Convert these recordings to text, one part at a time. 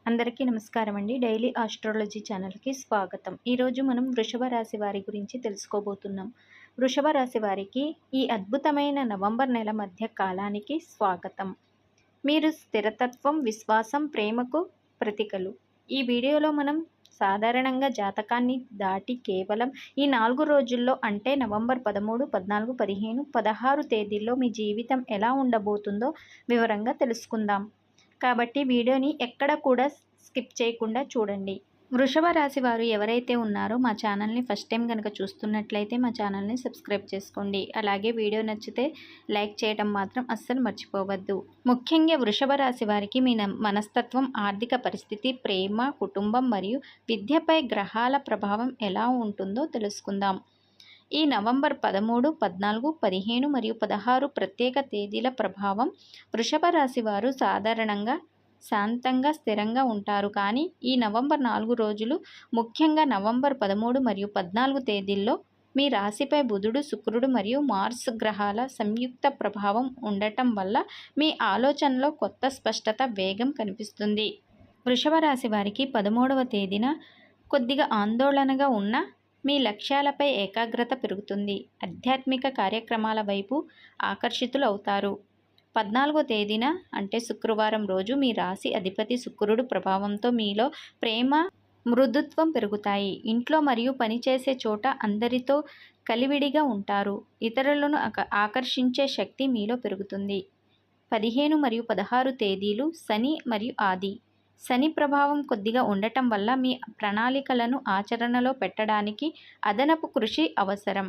అందరికీ నమస్కారం అండి. డైలీ ఆస్ట్రాలజీ ఛానల్‌కి స్వాగతం. ఈరోజు మనం వృషభ రాశి వారి గురించి తెలుసుకోబోతున్నాం. వృషభ రాశి వారికి ఈ అద్భుతమైన నవంబర్ నెల మధ్య కాలానికి స్వాగతం. మీరు స్థిరతత్వం, విశ్వాసం, ప్రేమకు ప్రతీకలు. ఈ వీడియోలో మనం సాధారణంగా జాతకాన్ని దాటి కేవలం ఈ 4 రోజుల్లో అంటే నవంబర్ 13, 14, 15, 16 తేదీల్లో మీ జీవితం ఎలా ఉండబోతుందో వివరంగా తెలుసుకుందాం. కాబట్టి వీడియోని ఎక్కడ కూడా స్కిప్ చేయకుండా చూడండి. వృషభ రాశి వారు ఎవరైతే ఉన్నారో మా ఛానల్ని ఫస్ట్ టైం కనుక చూస్తున్నట్లయితే మా ఛానల్ని సబ్స్క్రైబ్ చేసుకోండి. అలాగే వీడియో నచ్చితే లైక్ చేయడం మాత్రం అస్సలు మర్చిపోవద్దు. ముఖ్యంగా వృషభ రాశి వారికి మీ మనస్తత్వం, ఆర్థిక పరిస్థితి, ప్రేమ, కుటుంబం మరియు విద్యపై గ్రహాల ప్రభావం ఎలా ఉంటుందో తెలుసుకుందాం. ఈ నవంబర్ 13, 14, 15 మరియు 16 ప్రత్యేక తేదీల ప్రభావం. వృషభ రాశి వారు సాధారణంగా శాంతంగా, స్థిరంగా ఉంటారు. కానీ ఈ నవంబర్ 4 రోజులు, ముఖ్యంగా నవంబర్ 13 మరియు 14 తేదీల్లో మీ రాశిపై బుధుడు, శుక్రుడు మరియు మార్స్ గ్రహాల సంయుక్త ప్రభావం ఉండటం వల్ల మీ ఆలోచనలో కొత్త స్పష్టత, వేగం కనిపిస్తుంది. వృషభ రాశి వారికి 13వ తేదీన కొద్దిగా ఆందోళనగా ఉన్న మీ లక్ష్యాలపై ఏకాగ్రత పెరుగుతుంది. ఆధ్యాత్మిక కార్యక్రమాల వైపు ఆకర్షితులు అవుతారు. 14వ తేదీన అంటే శుక్రవారం రోజు మీ రాశి అధిపతి శుక్రుడు ప్రభావంతో మీలో ప్రేమ, మృదుత్వం పెరుగుతాయి. ఇంట్లో మరియు పనిచేసే చోట అందరితో కలివిడిగా ఉంటారు. ఇతరులను ఆకర్షించే శక్తి మీలో పెరుగుతుంది. 15 మరియు 16 తేదీలు శని మరియు ఆది. శని ప్రభావం కొద్దిగా ఉండటం వల్ల మీ ప్రణాళికలను ఆచరణలో పెట్టడానికి అదనపు కృషి అవసరం.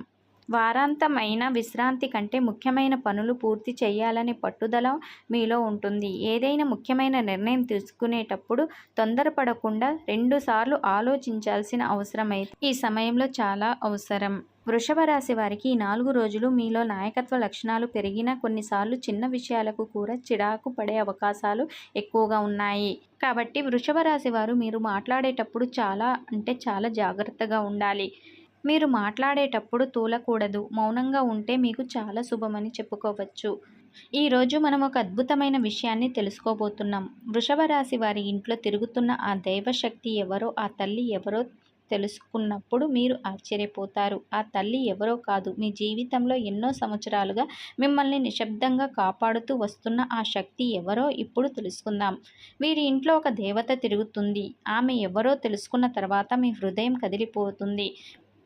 వారాంతమైన విశ్రాంతి కంటే ముఖ్యమైన పనులు పూర్తి చేయాలనే పట్టుదల మీలో ఉంటుంది. ఏదైనా ముఖ్యమైన నిర్ణయం తీసుకునేటప్పుడు తొందరపడకుండా 2 సార్లు ఆలోచించాల్సిన అవసరమైతే ఈ సమయంలో చాలా అవసరం. వృషభ రాశి వారికి ఈ 4 రోజులు మీలో నాయకత్వ లక్షణాలు పెరిగినా కొన్నిసార్లు చిన్న విషయాలకు కూడా చిరాకు పడే అవకాశాలు ఎక్కువగా ఉన్నాయి. కాబట్టి వృషభ రాశి వారు మీరు మాట్లాడేటప్పుడు చాలా జాగ్రత్తగా ఉండాలి. మీరు మాట్లాడేటప్పుడు తూలకూడదు. మౌనంగా ఉంటే మీకు చాలా శుభమని చెప్పుకోవచ్చు. ఈరోజు మనం ఒక అద్భుతమైన విషయాన్ని తెలుసుకోబోతున్నాం. వృషభ రాశి వారి ఇంట్లో తిరుగుతున్న ఆ దైవశక్తి ఎవరో, ఆ తల్లి ఎవరో తెలుసుకున్నప్పుడు మీరు ఆశ్చర్యపోతారు. ఆ తల్లి ఎవరో కాదు, మీ జీవితంలో ఎన్నో సంవత్సరాలుగా మిమ్మల్ని నిశ్శబ్దంగా కాపాడుతూ వస్తున్న ఆ శక్తి ఎవరో ఇప్పుడు తెలుసుకుందాం. వీరి ఇంట్లో ఒక దేవత తిరుగుతుంది. ఆమె ఎవరో తెలుసుకున్న తర్వాత మీ హృదయం కదిలిపోతుంది.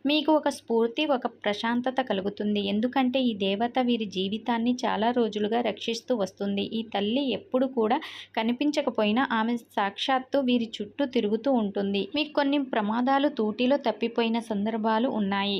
మీకు ఒక స్ఫూర్తి, ఒక ప్రశాంతత కలుగుతుంది. ఎందుకంటే ఈ దేవత వీరి జీవితాన్ని చాలా రోజులుగా రక్షిస్తూ వస్తుంది. ఈ తల్లి ఎప్పుడు కూడా కనిపించకపోయినా ఆమె సాక్షాత్తు వీరి చుట్టూ తిరుగుతూ ఉంటుంది. మీకు కొన్ని ప్రమాదాలు తూటిలో తప్పిపోయిన సందర్భాలు ఉన్నాయి.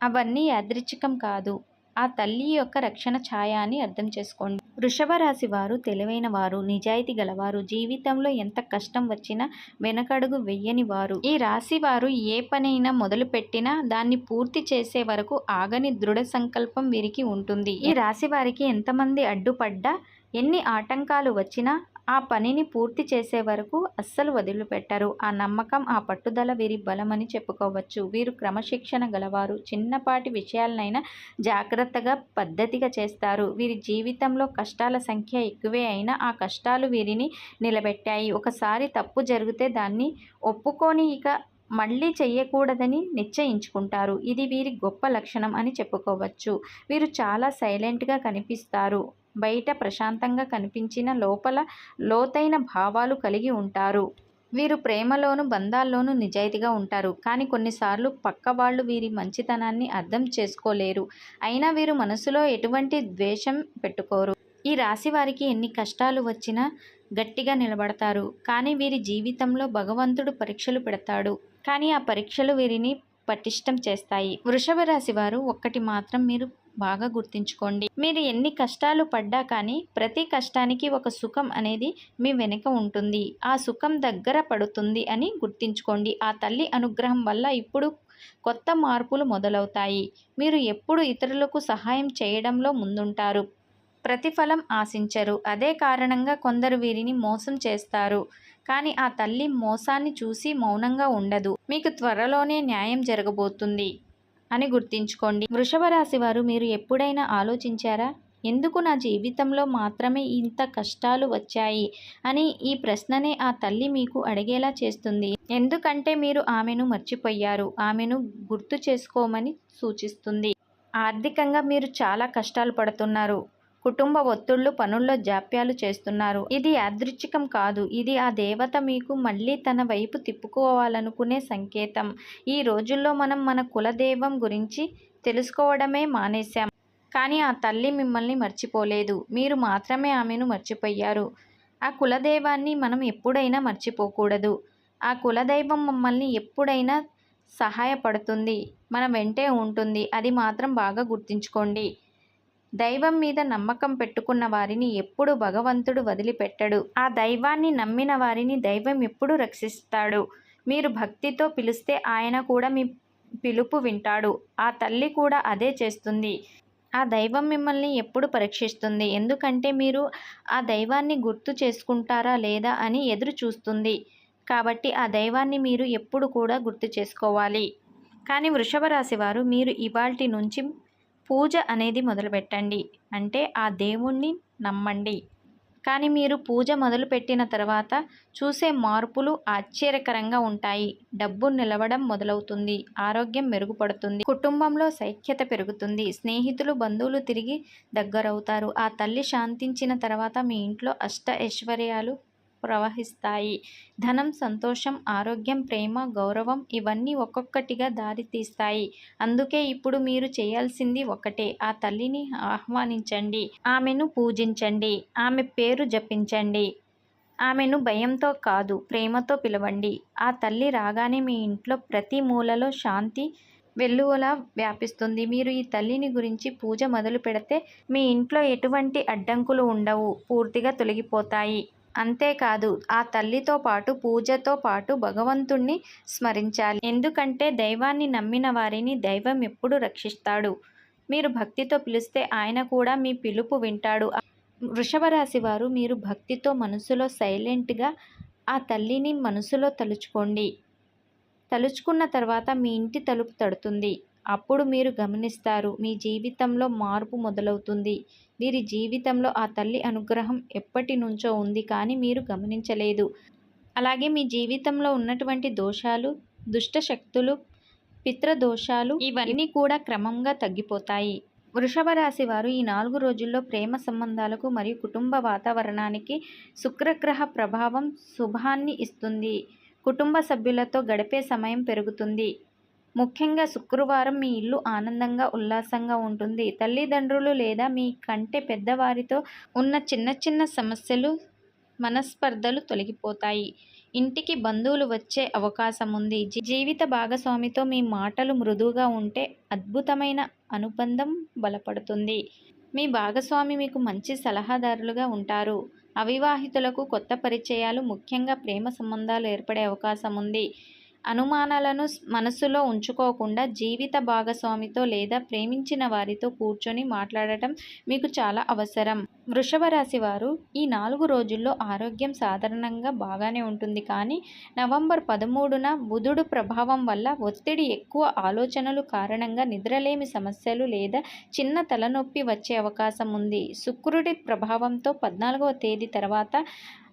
అవన్నీ యాదృచ్ఛికం కాదు, ఆ తల్లి యొక్క రక్షణ ఛాయ అని అర్థం చేసుకోండి. వృషభ రాశి వారు తెలివైన వారు, నిజాయితీ గలవారు, జీవితంలో ఎంత కష్టం వచ్చినా వెనకడుగు వెయ్యని వారు. ఈ రాశి వారు ఏ పనైనా మొదలుపెట్టినా దాన్ని పూర్తి చేసే వరకు ఆగని దృఢ సంకల్పం వీరికి ఉంటుంది. ఈ రాశి వారికి ఎంతమంది అడ్డుపడ్డా, ఎన్ని ఆటంకాలు వచ్చినా ఆ పనిని పూర్తి చేసే వరకు అస్సలు వదిలిపెట్టరు. ఆ నమ్మకం, ఆ పట్టుదల వీరి బలమని చెప్పుకోవచ్చు. వీరు క్రమశిక్షణ గలవారు. చిన్నపాటి విషయాలనైనా జాగ్రత్తగా, పద్ధతిగా చేస్తారు. వీరి జీవితంలో కష్టాల సంఖ్య ఎక్కువే అయినా ఆ కష్టాలు వీరిని నిలబెట్టాయి. ఒకసారి తప్పు జరిగితే దాన్ని ఒప్పుకొని ఇక మళ్ళీ చెయ్యకూడదని నిశ్చయించుకుంటారు. ఇది వీరి గొప్ప లక్షణం అని చెప్పుకోవచ్చు. వీరు చాలా సైలెంట్గా కనిపిస్తారు. బయట ప్రశాంతంగా కనిపించిన లోపల లోతైన భావాలు కలిగి ఉంటారు. వీరు ప్రేమలోను, బంధాల్లోనూ నిజాయితీగా ఉంటారు. కానీ కొన్నిసార్లు పక్క వాళ్ళు వీరి మంచితనాన్ని అర్థం చేసుకోలేరు. అయినా వీరు మనసులో ఎటువంటి ద్వేషం పెట్టుకోరు. ఈ రాశి వారికి ఎన్ని కష్టాలు వచ్చినా గట్టిగా నిలబడతారు. కానీ వీరి జీవితంలో భగవంతుడు పరీక్షలు పెడతాడు. కానీ ఆ పరీక్షలు వీరిని పటిష్టం చేస్తాయి. వృషభ రాశి వారు ఒక్కటి మాత్రం మీరు బాగా గుర్తుంచుకోండి. మీరు ఎన్ని కష్టాలు పడ్డా కానీ ప్రతి కష్టానికి ఒక సుఖం అనేది మీ వెనుక ఉంటుంది. ఆ సుఖం దగ్గర పడుతుంది అని గుర్తుంచుకోండి. ఆ తల్లి అనుగ్రహం వల్ల ఇప్పుడు కొత్త మార్పులు మొదలవుతాయి. మీరు ఎప్పుడు ఇతరులకు సహాయం చేయడంలో ముందుంటారు. ప్రతిఫలం ఆశించరు. అదే కారణంగా కొందరు వీరిని మోసం చేస్తారు. కానీ ఆ తల్లి మోసాన్ని చూసి మౌనంగా ఉండదు. మీకు త్వరలోనే న్యాయం జరగబోతుంది అని గుర్తుంచుకోండి. వృషభ రాశి వారు మీరు ఎప్పుడైనా ఆలోచించారా? ఎందుకు నా జీవితంలో మాత్రమే ఇంత కష్టాలు వచ్చాయి అని ఈ ప్రశ్ననే ఆ తల్లి మీకు అడిగేలా చేస్తుంది. ఎందుకంటే మీరు ఆమెను మర్చిపోయారు. ఆమెను గుర్తు చేసుకోమని సూచిస్తుంది. ఆర్థికంగా మీరు చాలా కష్టాలు పడుతున్నారు. కుటుంబ ఒత్తిళ్లు, పనుల్లో జాప్యాలు చేస్తున్నారు. ఇది యాదృచ్ఛికం కాదు. ఇది ఆ దేవత మీకు మళ్ళీ తన వైపు తిప్పుకోవాలనుకునే సంకేతం. ఈ రోజుల్లో మనం మన కులదైవం గురించి తెలుసుకోవడమే మానేశాం. కానీ ఆ తల్లి మిమ్మల్ని మర్చిపోలేదు. మీరు మాత్రమే ఆమెను మర్చిపోయారు. ఆ కులదైవాన్ని మనం ఎప్పుడైనా మర్చిపోకూడదు. ఆ కులదైవం మమ్మల్ని ఎప్పుడైనా సహాయపడుతుంది. మన వెంటే ఉంటుంది. అది మాత్రం బాగా గుర్తుంచుకోండి. దైవం మీద నమ్మకం పెట్టుకున్న వారిని ఎప్పుడు భగవంతుడు వదిలిపెట్టడు. ఆ దైవాన్ని నమ్మిన వారిని దైవం ఎప్పుడు రక్షిస్తాడు. మీరు భక్తితో పిలిస్తే ఆయన కూడా మీ పిలుపు వింటాడు. ఆ తల్లి కూడా అదే చేస్తుంది. ఆ దైవం మిమ్మల్ని ఎప్పుడు పరీక్షిస్తుంది. ఎందుకంటే మీరు ఆ దైవాన్ని గుర్తు చేసుకుంటారా లేదా అని ఎదురు చూస్తుంది. కాబట్టి ఆ దైవాన్ని మీరు ఎప్పుడు కూడా గుర్తు చేసుకోవాలి. కానీ వృషభ రాశి వారు మీరు ఇవాల్టి నుంచి పూజ అనేది మొదలుపెట్టండి. అంటే ఆ దేవుణ్ణి నమ్మండి. కానీ మీరు పూజ మొదలుపెట్టిన తర్వాత చూసే మార్పులు ఆశ్చర్యకరంగా ఉంటాయి. డబ్బు నిలవడం మొదలవుతుంది. ఆరోగ్యం మెరుగుపడుతుంది. కుటుంబంలో సైక్యత పెరుగుతుంది. స్నేహితులు, బంధువులు తిరిగి దగ్గరవుతారు. ఆ తల్లి శాంతించిన తర్వాత మీ ఇంట్లో అష్ట ఐశ్వర్యాలు ప్రవహిస్తాయి. ధనం, సంతోషం, ఆరోగ్యం, ప్రేమ, గౌరవం ఇవన్నీ ఒక్కొక్కటిగా దారి తీస్తాయి. అందుకే ఇప్పుడు మీరు చేయాల్సింది ఒకటే, ఆ తల్లిని ఆహ్వానించండి. ఆమెను పూజించండి. ఆమె పేరు జపించండి. ఆమెను భయంతో కాదు, ప్రేమతో పిలవండి. ఆ తల్లి రాగానే మీ ఇంట్లో ప్రతి మూలలో శాంతి వెల్లువలా వ్యాపిస్తుంది. మీరు ఈ తల్లిని గురించి పూజ మొదలు పెడితే మీ ఇంట్లో ఎటువంటి అడ్డంకులు ఉండవు, పూర్తిగా తొలగిపోతాయి. అంతేకాదు ఆ తల్లితో పాటు పూజతో పాటు భగవంతుణ్ణి స్మరించాలి. ఎందుకంటే దైవాన్ని నమ్మిన వారిని దైవం ఎప్పుడు రక్షిస్తాడు. మీరు భక్తితో పిలిస్తే ఆయన కూడా మీ పిలుపు వింటాడు. వృషభ రాశి వారు మీరు భక్తితో మనసులో సైలెంట్గా ఆ తల్లిని మనసులో తలుచుకోండి. తలుచుకున్న తర్వాత మీ ఇంటి తలుపు తడుతుంది. అప్పుడు మీరు గమనిస్తారు మీ జీవితంలో మార్పు మొదలవుతుంది. వీరి జీవితంలో ఆ తల్లి అనుగ్రహం ఎప్పటి నుంచో ఉంది కానీ మీరు గమనించలేదు. అలాగే మీ జీవితంలో ఉన్నటువంటి దోషాలు, దుష్ట శక్తులు, పితృదోషాలు ఇవన్నీ కూడా క్రమంగా తగ్గిపోతాయి. వృషభ రాశి వారు ఈ 4 రోజుల్లో ప్రేమ సంబంధాలకు మరియు కుటుంబ వాతావరణానికి శుక్రగ్రహ ప్రభావం శుభాన్ని ఇస్తుంది. కుటుంబ సభ్యులతో గడిపే సమయం పెరుగుతుంది. ముఖ్యంగా శుక్రవారం మీ ఇల్లు ఆనందంగా, ఉల్లాసంగా ఉంటుంది. తల్లిదండ్రులు లేదా మీ కంటే పెద్దవారితో ఉన్న చిన్న చిన్న సమస్యలు, మనస్పర్ధలు తొలగిపోతాయి. ఇంటికి బంధువులు వచ్చే అవకాశం ఉంది. జీవిత భాగస్వామితో మీ మాటలు మృదువుగా ఉంటే అద్భుతమైన అనుబంధం బలపడుతుంది. మీ భాగస్వామి మీకు మంచి సలహాదారులుగా ఉంటారు. అవివాహితులకు కొత్త పరిచయాలు, ముఖ్యంగా ప్రేమ సంబంధాలు ఏర్పడే అవకాశం ఉంది. అనుమానాలను మనసులో ఉంచుకోకుండా జీవిత భాగస్వామితో లేదా ప్రేమించిన వారితో కూర్చొని మాట్లాడటం మీకు చాలా అవసరం. వృషభ రాశి వారు ఈ 4 రోజుల్లో ఆరోగ్యం సాధారణంగా బాగానే ఉంటుంది. కానీ నవంబర్ 13న బుధుడు ప్రభావం వల్ల ఒత్తిడి, ఎక్కువ ఆలోచనలు కారణంగా నిద్రలేమి సమస్యలు లేదా చిన్న తలనొప్పి వచ్చే అవకాశం ఉంది. శుక్రుడి ప్రభావంతో 14వ తేదీ తర్వాత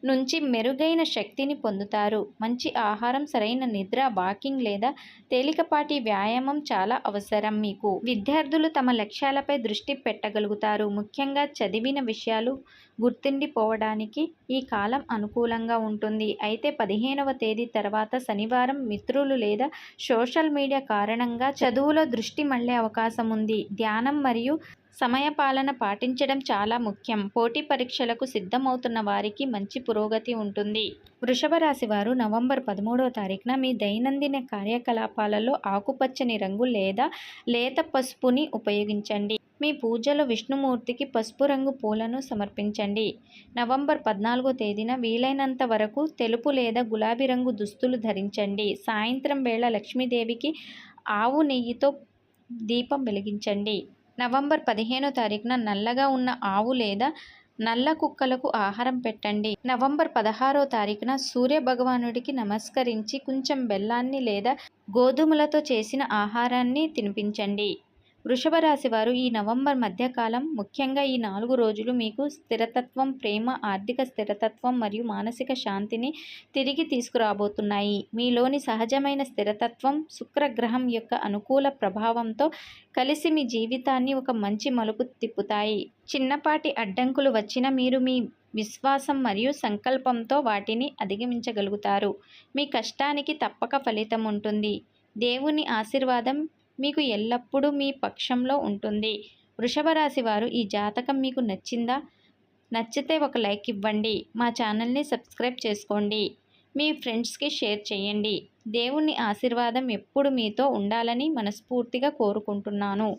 నుంచి మెరుగైన శక్తిని పొందుతారు. మంచి ఆహారం, సరైన నిద్ర, వాకింగ్ లేదా తేలికపాటి వ్యాయామం చాలా అవసరం. మీకు విద్యార్థులు తమ లక్ష్యాలపై దృష్టి పెట్టగలుగుతారు. ముఖ్యంగా చదివిన విషయాలు గుర్తుండిపోవడానికి ఈ కాలం అనుకూలంగా ఉంటుంది. అయితే 15వ తేదీ తర్వాత శనివారం మిత్రులు లేదా సోషల్ మీడియా కారణంగా చదువులో దృష్టి మళ్లే అవకాశం ఉంది. ధ్యానం మరియు సమయపాలన పాటించడం చాలా ముఖ్యం. పోటీ పరీక్షలకు సిద్ధమవుతున్న వారికి మంచి పురోగతి ఉంటుంది. వృషభ రాశి వారు నవంబర్ 13వ తారీఖున మీ దైనందిన కార్యకలాపాలలో ఆకుపచ్చని రంగు లేదా లేత పసుపుని ఉపయోగించండి. మీ పూజలో విష్ణుమూర్తికి పసుపు రంగు పూలను సమర్పించండి. నవంబర్ 14వ తేదీన వీలైనంత వరకు తెలుపు లేదా గులాబీ రంగు దుస్తులు ధరించండి. సాయంత్రం వేళ లక్ష్మీదేవికి ఆవు నెయ్యితో దీపం వెలిగించండి. నవంబర్ 15వ తారీఖున నల్లగా ఉన్న ఆవు లేదా నల్ల కుక్కలకు ఆహారం పెట్టండి. నవంబర్ 16వ తారీఖున సూర్య భగవానుడికి నమస్కరించి కొంచెం బెల్లాన్ని లేదా గోధుమలతో చేసిన ఆహారాన్ని తినిపించండి. వృషభ రాశి వారు ఈ నవంబర్ మధ్యకాలం, ముఖ్యంగా ఈ 4 రోజులు మీకు స్థిరతత్వం, ప్రేమ, ఆర్థిక స్థిరతత్వం మరియు మానసిక శాంతిని తిరిగి తీసుకురాబోతున్నాయి. మీలోని సహజమైన స్థిరతత్వం, శుక్రగ్రహం యొక్క అనుకూల ప్రభావంతో కలిసి మీ జీవితాన్ని ఒక మంచి మలుపు తిప్పుతాయి. చిన్నపాటి అడ్డంకులు వచ్చినా మీరు మీ విశ్వాసం మరియు సంకల్పంతో వాటిని అధిగమించగలుగుతారు. మీ కష్టానికి తప్పక ఫలితం ఉంటుంది. దేవుని ఆశీర్వాదం మీకు ఎల్లప్పుడూ మీ పక్షంలో ఉంటుంది. వృషభ రాశి వారు, ఈ జాతకం మీకు నచ్చిందా? నచ్చితే ఒక లైక్ ఇవ్వండి. మా ఛానల్ని సబ్స్క్రైబ్ చేసుకోండి. మీ ఫ్రెండ్స్కి షేర్ చేయండి. దేవుని ఆశీర్వాదం ఎప్పుడు మీతో ఉండాలని మనస్ఫూర్తిగా కోరుకుంటున్నాను.